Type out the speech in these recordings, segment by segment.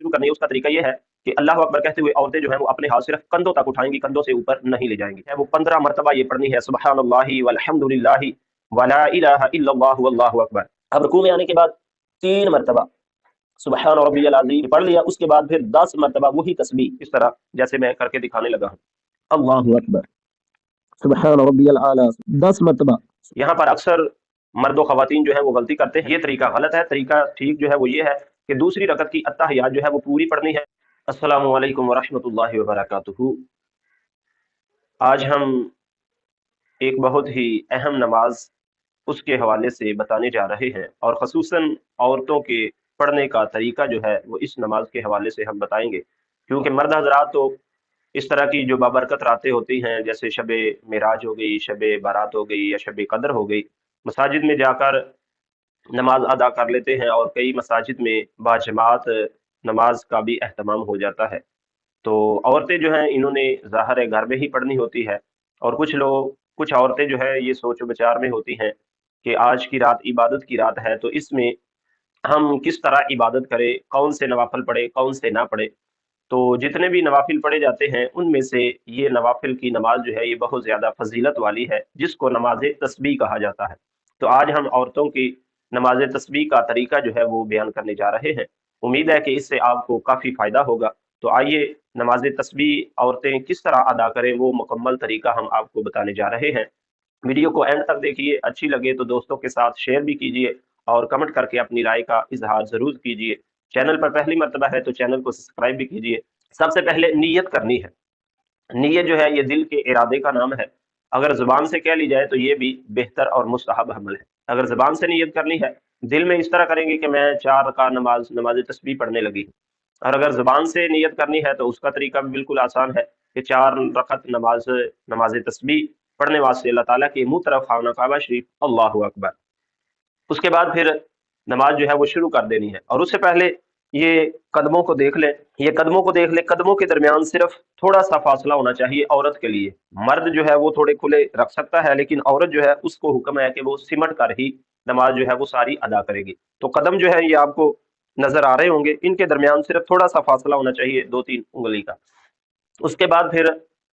شروع کرنی ہے اس کا طریقہ یہ ہے کہ اللہ اکبر کہتے ہوئے عورتیں جو ہیں وہ اپنے ہاتھ صرف کندھوں تک اٹھائیں گی، کندھوں سے اوپر نہیں لے جائیں گی. وہ 15 مرتبہ یہ پڑھنی ہے سبحان اللہ والحمد للہ ولا الہ الا اللہ واللہ اکبر. اب رکوع میں آنے کے بعد 3 مرتبہ سبحان ربی العظیم پڑھ لیا، اس کے بعد پھر 10 مرتبہ وہی تسبیح، اس طرح جیسے میں کر کے دکھانے لگا ہوں. اللہ اکبر سبحان ربی العالی 10 مرتبہ. یہاں پر اکثر مرد و خواتین جو ہے وہ غلطی کرتے ہیں، یہ طریقہ غلط ہے. طریقہ ٹھیک جو ہے وہ یہ ہے کہ دوسری رکعت کی التحیات جو ہے وہ پوری پڑھنی ہے. السلام علیکم ورحمۃ اللہ وبرکاتہ. آج ہم ایک بہت ہی اہم نماز اس کے حوالے سے بتانے جا رہے ہیں، اور خصوصاً عورتوں کے پڑھنے کا طریقہ جو ہے وہ اس نماز کے حوالے سے ہم بتائیں گے، کیونکہ مرد حضرات تو اس طرح کی جو بابرکت راتیں ہوتی ہیں جیسے شب معراج ہو گئی، شب بارات ہو گئی یا شب قدر ہو گئی، مساجد میں جا کر نماز ادا کر لیتے ہیں، اور کئی مساجد میں باجماعت نماز کا بھی اہتمام ہو جاتا ہے. تو عورتیں جو ہیں انہوں نے ظاہر ہے گھر میں ہی پڑھنی ہوتی ہے، اور کچھ عورتیں جو ہے یہ سوچ و بچار میں ہوتی ہیں کہ آج کی رات عبادت کی رات ہے، تو اس میں ہم کس طرح عبادت کریں، کون سے نوافل پڑھے کون سے نہ پڑھے. تو جتنے بھی نوافل پڑھے جاتے ہیں ان میں سے یہ نوافل کی نماز جو ہے یہ بہت زیادہ فضیلت والی ہے، جس کو نماز تسبیح کہا جاتا ہے. تو آج ہم عورتوں کی نماز تسبیح کا طریقہ جو ہے وہ بیان کرنے جا رہے ہیں. امید ہے کہ اس سے آپ کو کافی فائدہ ہوگا. تو آئیے نماز تسبیح عورتیں کس طرح ادا کریں وہ مکمل طریقہ ہم آپ کو بتانے جا رہے ہیں. ویڈیو کو اینڈ تک دیکھیے، اچھی لگے تو دوستوں کے ساتھ شیئر بھی کیجیے، اور کمنٹ کر کے اپنی رائے کا اظہار ضرور کیجیے. چینل پر پہلی مرتبہ ہے تو چینل کو سبسکرائب بھی کیجیے. سب سے پہلے نیت کرنی ہے. نیت جو ہے یہ دل کے ارادے کا نام ہے. اگر زبان سے کہہ لی جائے تو یہ بھی بہتر اور مستحب عمل ہے. اگر زبان سے نیت کرنی ہے، دل میں اس طرح کریں گے کہ میں 4 رکعت نماز تسبیح پڑھنے لگی. اور اگر زبان سے نیت کرنی ہے تو اس کا طریقہ بھی بالکل آسان ہے کہ 4 رکعت نماز تسبیح پڑھنے واسطے اللہ تعالیٰ کے منہ طرف خانہ کعبہ شریف اللہ اکبر. اس کے بعد پھر نماز جو ہے وہ شروع کر دینی ہے. اور اس سے پہلے یہ قدموں کو دیکھ لیں، قدموں کے درمیان صرف تھوڑا سا فاصلہ ہونا چاہیے عورت کے لیے. مرد جو ہے وہ تھوڑے کھلے رکھ سکتا ہے، لیکن عورت جو ہے اس کو حکم ہے کہ وہ سمٹ کر ہی نماز جو ہے وہ ساری ادا کرے گی. تو قدم جو ہے یہ آپ کو نظر آ رہے ہوں گے، ان کے درمیان صرف تھوڑا سا فاصلہ ہونا چاہیے 2-3 انگلی کا. اس کے بعد پھر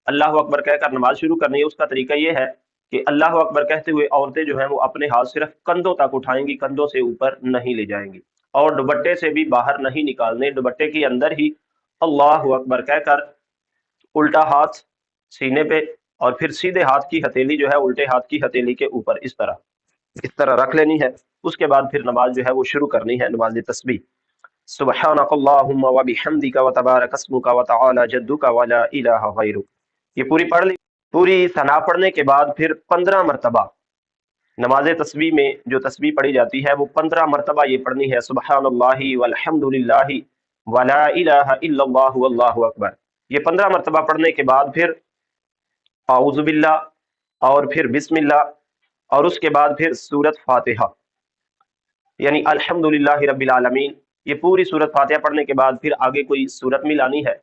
اللہ اکبر کہہ کر نماز شروع کرنی ہے. اس کا طریقہ یہ ہے کہ اللہ اکبر کہتے ہوئے عورتیں جو ہیں وہ اپنے ہاتھ صرف کندھوں تک اٹھائیں گی، کندھوں سے اوپر نہیں لے جائیں گی، اور دوپٹے سے بھی باہر نہیں نکالنے. دوپٹے کے اندر ہی اللہ اکبر کہہ کر الٹا ہاتھ سینے پہ، اور پھر سیدھے ہاتھ کی ہتھیلی جو ہے الٹے ہاتھ کی ہتھیلی کے اوپر اس طرح رکھ لینی ہے. اس کے بعد پھر نماز جو ہے وہ شروع کرنی ہے نماز تسبیح. سبحانک اللہم وبحمدک وتبارک اسمک وتعالی جدک ولا الہ غیرک. یہ پوری پڑھ لی. پوری ثنا پڑھنے کے بعد پھر 15 مرتبہ نماز تسبیح میں جو تسبیح پڑھی جاتی ہے وہ 15 مرتبہ یہ پڑھنی ہے سبحان اللہ والحمد للہ ولا الہ الا اللہ واللہ اکبر. یہ 15 مرتبہ پڑھنے کے بعد پھر اعوذ باللہ، اور پھر بسم اللہ، اور اس کے بعد پھر سورت فاتحہ یعنی الحمدللہ رب العالمین. یہ پوری سورت فاتحہ پڑھنے کے بعد پھر آگے کوئی سورت ملانی ہے.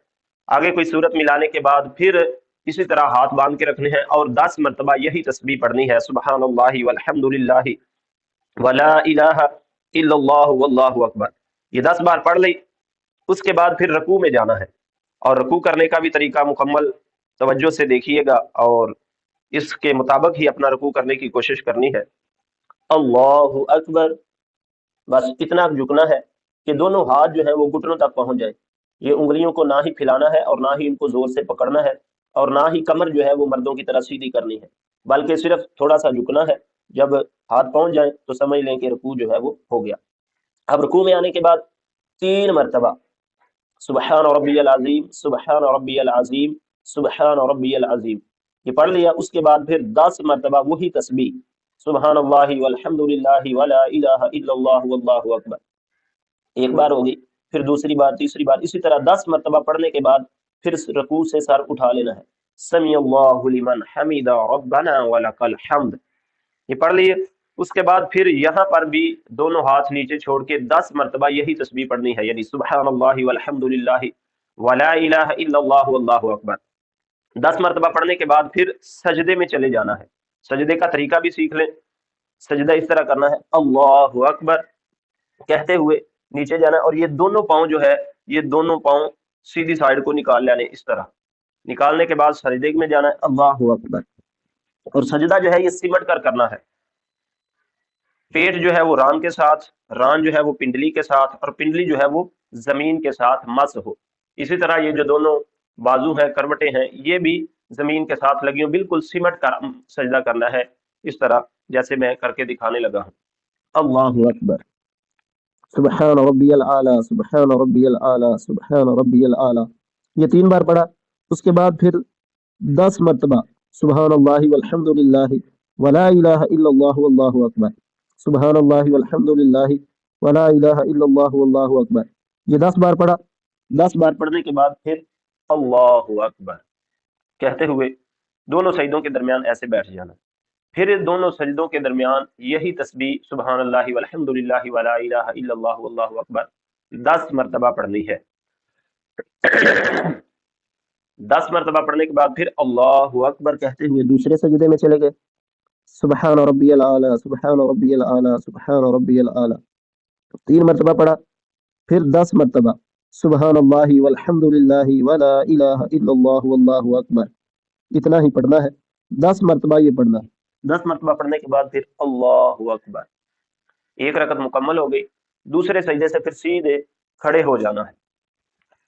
آگے کوئی سورت ملانے کے بعد پھر اسی طرح ہاتھ باندھ کے رکھنے ہیں، اور 10 مرتبہ یہی تسبیح پڑھنی ہے سبحان اللہ والحمد للہ ولا الہ الا اللہ واللہ اکبر. یہ 10 بار پڑھ لی. اس کے بعد پھر رکوع میں جانا ہے، اور رکوع کرنے کا بھی طریقہ مکمل توجہ سے دیکھیے گا، اور اس کے مطابق ہی اپنا رکوع کرنے کی کوشش کرنی ہے. اللہ اکبر. بس اتنا جھکنا ہے کہ دونوں ہاتھ جو ہیں وہ گھٹنوں تک پہنچ جائیں. یہ انگلیوں کو نہ ہی پھیلانا ہے اور نہ ہی ان کو زور سے پکڑنا ہے، اور نہ ہی کمر جو ہے وہ مردوں کی طرح سیدھی کرنی ہے، بلکہ صرف تھوڑا سا جھکنا ہے. جب ہاتھ پہنچ جائیں تو سمجھ لیں کہ رکوع جو ہے وہ ہو گیا. اب رکوع میں آنے کے بعد 3 مرتبہ سبحان ربی العظیم سبحان ربی العظیم سبحان ربی العظیم یہ پڑھ لیا. اس کے بعد پھر 10 مرتبہ وہی تسبیح سبحان اللہ والحمد للہ ولا الہ الا اللہ واللہ اکبر. ایک بار ہوگی، پھر دوسری بار، تیسری بار، اسی طرح 10 مرتبہ پڑھنے کے بعد پھر رکوع سے سر اٹھا لینا ہے. سمیع اللہ لمن حمد ربنا ولک الحمد یہ پڑھ لیے. اس کے بعد پھر یہاں پر بھی دونوں ہاتھ نیچے چھوڑ کے 10 مرتبہ یہی تسبیح پڑھنی ہے، یعنی سبحان اللہ والحمد للہ ولا الہ الا اللہ واللہ اکبر. 10 مرتبہ پڑھنے کے بعد پھر سجدے میں چلے جانا ہے. سجدے کا طریقہ بھی سیکھ لیں. سجدہ اس طرح کرنا ہے اللہ اکبر کہتے ہوئے نیچے جانا ہے، اور یہ دونوں پاؤں جو ہے یہ دونوں پاؤں سیدھی سائڈ کو نکال لینے، اس طرح نکالنے کے بعد سجدے میں جانا ہے، اللہ اکبر، اور سجدہ جو ہے یہ سمٹ کر کرنا ہے، پیٹ جو ہے وہ ران کے ساتھ، ران جو ہے وہ پنڈلی کے ساتھ، اور پنڈلی جو ہے وہ زمین کے ساتھ مس ہو۔ اسی طرح یہ جو دونوں بازو ہیں، کروٹیں ہیں، یہ بھی زمین کے ساتھ لگی ہوں، بالکل سمٹ کر سجدہ کرنا ہے، اس طرح جیسے میں کر کے دکھانے لگا ہوں۔ اللہ اکبر، سبحان ربی العالی، سبحان ربی العالی، سبحان ربی العالی، یہ 3 بار پڑھا۔ اس کے بعد پھر 10 مرتبہ سبحان اللہ والحمد للہ ولا الہ الا اللہ واللہ اکبر، سبحان اللہ والحمد للہ ولا الہ الا اللہ واللہ اکبر، یہ 10 بار پڑھا۔ 10 بار پڑھنے کے بعد پھر اللہ اکبر کہتے ہوئے دونوں سجدوں کے درمیان ایسے بیٹھ جانا، پھر دونوں سجدوں کے درمیان یہی تسبیح سبحان اللہ والحمد للہ ولا الہ الا اللہ واللہ اکبر 10 مرتبہ پڑھنی ہے۔ 10 مرتبہ پڑھنے کے بعد پھر اللہ اکبر کہتے ہوئے دوسرے سجدے میں چلے گئے، سبحان ربی العالی، سبحان ربی العالی، سبحان ربی العالی، 3 مرتبہ پڑھا۔ پھر 10 مرتبہ سبحان اللہ والحمد للہ ولا الہ الا اللہ واللہ اکبر، اتنا ہی پڑھنا ہے، 10 مرتبہ یہ پڑھنا ہے۔ 10 مرتبہ پڑھنے کے بعد پھر اللہ اکبر، ایک رکعت مکمل ہو گئی۔ دوسرے سجدے سے پھر سیدھے کھڑے ہو جانا ہے،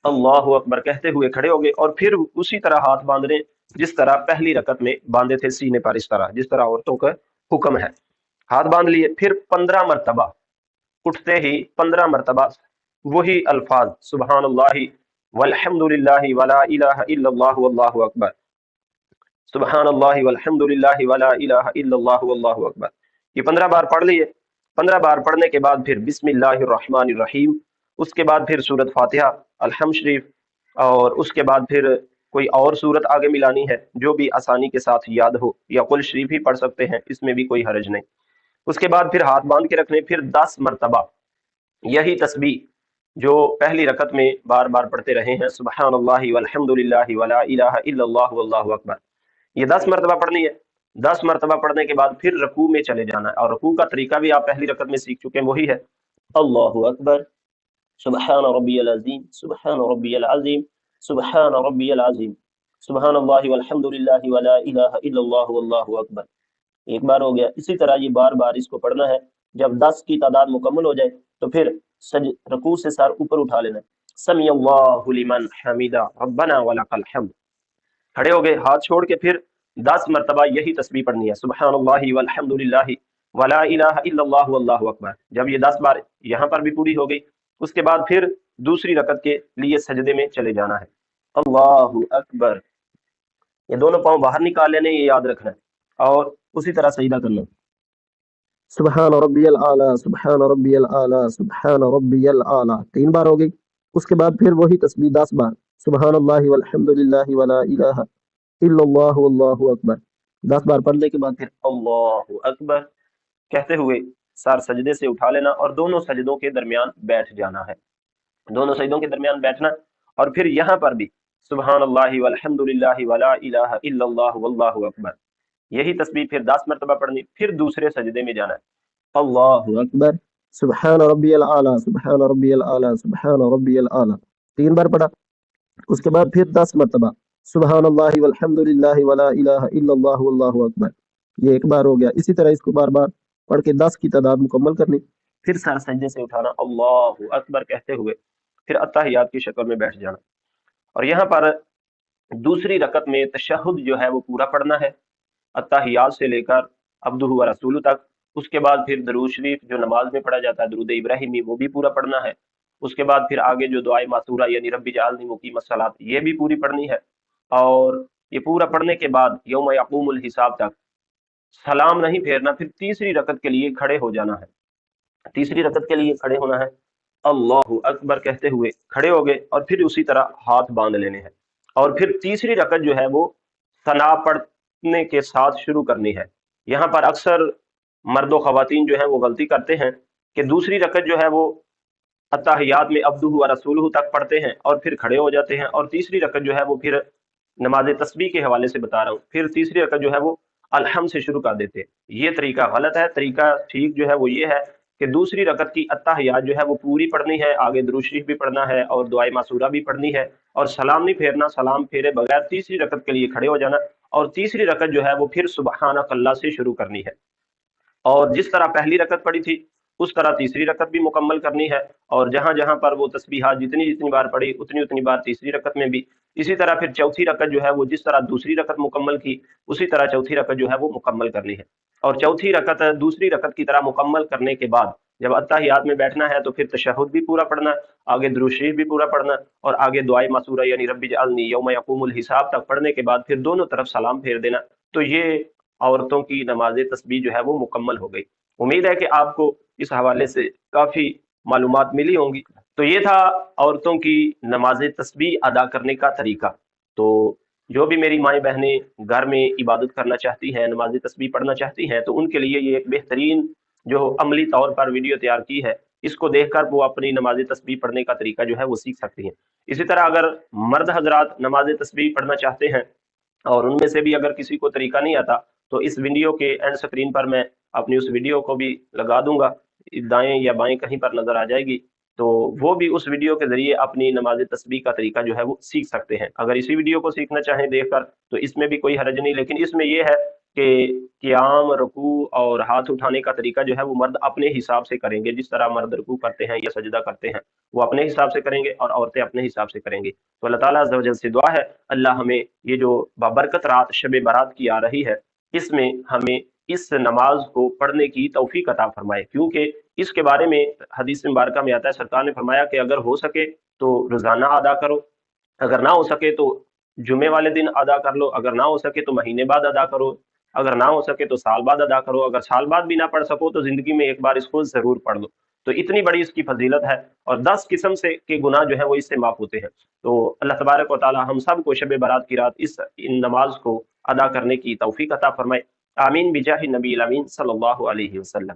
اللہ اکبر کہتے ہوئے کھڑے ہو گئے، اور پھر اسی طرح ہاتھ باندھنے جس طرح پہلی رکعت میں باندھے تھے سینے پر، اس طرح جس طرح عورتوں کا حکم ہے، ہاتھ باندھ لیے۔ پھر 15 مرتبہ اٹھتے ہی 15 مرتبہ وہی الفاظ سبحان اللہ والحمد للہ ولا الہ الا اللہ واللہ اکبر، سبحان اللہ والحمد للہ ولا الہ الا اللہ واللہ اکبر، یہ 15 بار پڑھ لیے۔ 15 بار پڑھنے کے بعد پھر بسم اللہ الرحمن الرحیم، اس کے بعد پھر سورت فاتحہ، الحمد شریف، اور اس کے بعد پھر کوئی اور سورت آگے ملانی ہے جو بھی آسانی کے ساتھ یاد ہو، یا قل شریف ہی پڑھ سکتے ہیں، اس میں بھی کوئی حرج نہیں۔ اس کے بعد پھر ہاتھ باندھ کے رکھنے، پھر 10 مرتبہ یہی تسبیح جو پہلی رکعت میں بار بار پڑھتے رہے ہیں، سبحان اللہ والحمد للہ ولا الہ الا اللہ واللہ اکبر، یہ 10 مرتبہ پڑھنی ہے۔ 10 مرتبہ پڑھنے کے بعد پھر رکوع میں چلے جانا ہے، اور رکوع کا طریقہ بھی آپ پہلی رکعت میں سیکھ چکے ہیں، وہی ہے اللہ اکبر، سبحان ربی العظیم، سبحان ربی العظیم، سبحان ربی العظیم، سبحان اللہ والحمد للہ ولا الہ الا اللہ واللہ اکبر، ایک بار ہو گیا۔ اسی طرح یہ بار بار اس کو پڑھنا ہے۔ جب 10 کی تعداد مکمل ہو جائے تو پھر رکوع سے سر اوپر اٹھا لینا، سمی اللہ لمن حمیدہ ربنا ولک الحمد، کھڑے ہو گئے، ہاتھ چھوڑ کے پھر 10 مرتبہ یہی تسبیح پڑھنی ہے، سبحان اللہ والحمد للہ ولا الہ الا اللہ واللہ اکبر۔ جب یہ 10 بار یہاں پر بھی پوری ہو گئی، اس کے بعد پھر دوسری رکعت کے لیے سجدے میں چلے جانا ہے، اللہ اکبر، یہ دونوں پاؤں باہر نکال لینے، یہ یاد رکھنا ہے، اور اسی طرح سجدہ کرنا، سبحان ربی العالی، سبحان ربی العالی، سبحان ربی العالی، 3 بار ہو گئی۔ اس کے بعد پھر وہی تسبیح 10 بار، سبحان اللہ والحمد للہ ولا الہ الا اللہ واللہ اکبر، 10 بار پڑھنے کے بعد پھر اللہ اکبر کہتے ہوئے سر سجدے سے اٹھا لینا، اور دونوں سجدوں کے درمیان بیٹھ جانا ہے، دونوں سجدوں کے درمیان بیٹھنا، اور پھر یہاں پر بھی سبحان اللہ والحمد للہ ولا الہ الا اللہ واللہ اکبر، یہی تسبیح پھر 10 مرتبہ پڑھنی، پھر دوسرے سجدے میں جانا ہے، اللہ اکبر، سبحان ربی العالی، سبحان ربی العالی، سبحان ربی العالی، 3 بار پڑھا۔ اس کے بعد پھر 10 مرتبہ سبحان اللہ والحمد للہ ولا الہ الا اللہ واللہ اکبر، یہ ایک بار ہو گیا۔ اسی طرح اس کو بار بار پڑھ کے 10 کی تعداد مکمل کرنی، پھر سر سجدے سے اٹھانا، اللہ اکبر کہتے ہوئے پھر اتحیات کی شکل میں بیٹھ جانا، اور یہاں پر دوسری رکعت میں تشہد جو ہے وہ پورا پڑھنا ہے، اتحیات سے لے کر عبدہ و رسولہ تک، اس کے بعد پھر درود شریف جو نماز میں پڑھا جاتا ہے، درود ابراہیمی، وہ بھی پورا پڑھنا ہے، اس کے بعد پھر آگے جو دعائے معثورہ یعنی رب اجعلنی مقیم الصلاۃ، یہ بھی پوری پڑھنی ہے، اور یہ پورا پڑھنے کے بعد یوم یقوم الحساب تک سلام نہیں پھیرنا، پھر تیسری رکعت کے لیے کھڑے ہو جانا ہے، تیسری رکعت کے لیے کھڑے ہونا ہے، اللہ اکبر کہتے ہوئے کھڑے ہو گئے، اور پھر اسی طرح ہاتھ باندھ لینے ہیں، اور پھر تیسری رکعت جو ہے وہ ثنا پڑھنے کے ساتھ شروع کرنی ہے۔ یہاں پر اکثر مرد و خواتین جو ہیں وہ غلطی کرتے ہیں کہ دوسری رکعت جو ہے وہ اتحیات میں عبدہ و رسولہ تک پڑھتے ہیں اور پھر کھڑے ہو جاتے ہیں، اور تیسری رکعت جو ہے وہ پھر نماز تسبیح کے حوالے سے بتا رہا ہوں، پھر تیسری رکعت جو ہے وہ الحمد سے شروع کر دیتے ہیں، یہ طریقہ غلط ہے۔ طریقہ ٹھیک جو ہے وہ یہ ہے کہ دوسری رکعت کی التحیات جو ہے وہ پوری پڑھنی ہے، آگے درود شریف بھی پڑھنا ہے اور دعائے معصورہ بھی پڑھنی ہے، اور سلام نہیں پھیرنا، سلام پھیرے بغیر تیسری رکعت کے لیے کھڑے ہو جانا، اور تیسری رکعت جو ہے وہ پھر سبحانک اللہ سے شروع کرنی ہے، اور جس طرح پہلی رکعت پڑھی تھی اس طرح تیسری رکعت بھی مکمل کرنی ہے، اور جہاں جہاں پر وہ تسبیحات جتنی جتنی بار پڑھی اتنی اتنی بار تیسری رکعت میں بھی، اسی طرح پھر چوتھی رکعت جو ہے وہ جس طرح دوسری رکعت مکمل کی اسی طرح چوتھی رکعت جو ہے وہ مکمل کرنی ہے، اور چوتھی رکعت دوسری رکعت کی طرح مکمل کرنے کے بعد جب اتحیات میں بیٹھنا ہے تو پھر تشہد بھی پورا پڑھنا، آگے درود شریف بھی پورا پڑھنا، اور آگے دعائے معصورہ یعنی رب اجعلنی یوم یقوم الحساب تک پڑھنے کے بعد پھر دونوں طرف سلام پھیر دینا۔ تو یہ عورتوں کی نماز تسبیح جو ہے وہ مکمل ہو گئی۔ امید ہے کہ آپ کو اس حوالے سے کافی معلومات ملی ہوں گی۔ تو یہ تھا عورتوں کی نماز تسبیح ادا کرنے کا طریقہ۔ تو جو بھی میری مائیں بہنیں گھر میں عبادت کرنا چاہتی ہیں، نماز تسبیح پڑھنا چاہتی ہیں، تو ان کے لیے یہ ایک بہترین جو عملی طور پر ویڈیو تیار کی ہے، اس کو دیکھ کر وہ اپنی نماز تسبیح پڑھنے کا طریقہ جو ہے وہ سیکھ سکتی ہیں۔ اسی طرح اگر مرد حضرات نماز تسبیح پڑھنا چاہتے ہیں اور ان میں سے بھی اگر کسی کو طریقہ نہیں آتا تو اس ویڈیو کے اینڈ سکرین پر میں اپنی اس ویڈیو کو بھی لگا دوں گا، دائیں یا بائیں کہیں پر نظر آ جائے گی، تو وہ بھی اس ویڈیو کے ذریعے اپنی نماز تسبیح کا طریقہ جو ہے وہ سیکھ سکتے ہیں۔ اگر اسی ویڈیو کو سیکھنا چاہیں دیکھ کر تو اس میں بھی کوئی حرج نہیں، لیکن اس میں یہ ہے کہ قیام، رکوع اور ہاتھ اٹھانے کا طریقہ جو ہے وہ مرد اپنے حساب سے کریں گے، جس طرح مرد رکوع کرتے ہیں یا سجدہ کرتے ہیں وہ اپنے حساب سے کریں گے اور عورتیں اپنے حساب سے کریں گے۔ تو اللہ تعالیٰ عز و جل سے دعا ہے اللہ ہمیں یہ جو بابرکت رات شب برات کی آ رہی ہے اس میں ہمیں اس نماز کو پڑھنے کی توفیق عطا فرمائے، کیونکہ اس کے بارے میں حدیث مبارکہ میں آتا ہے، سرکار نے فرمایا کہ اگر ہو سکے تو روزانہ ادا کرو، اگر نہ ہو سکے تو جمعے والے دن ادا کر لو، اگر نہ ہو سکے تو مہینے بعد ادا کرو، اگر نہ ہو سکے تو سال بعد ادا کرو، اگر سال بعد بھی نہ پڑھ سکو تو زندگی میں ایک بار اس کو ضرور پڑھ لو۔ تو اتنی بڑی اس کی فضیلت ہے، اور 10 قسم سے کے گناہ جو ہے وہ اس سے معاف ہوتے ہیں۔ تو اللہ تبارک و تعالی ہم سب کو شب برات کی رات ان نماز کو ادا کرنے کی توفیق عطا فرمائے، آمین بجاہ نبی الامین صلی اللہ علیہ وسلم۔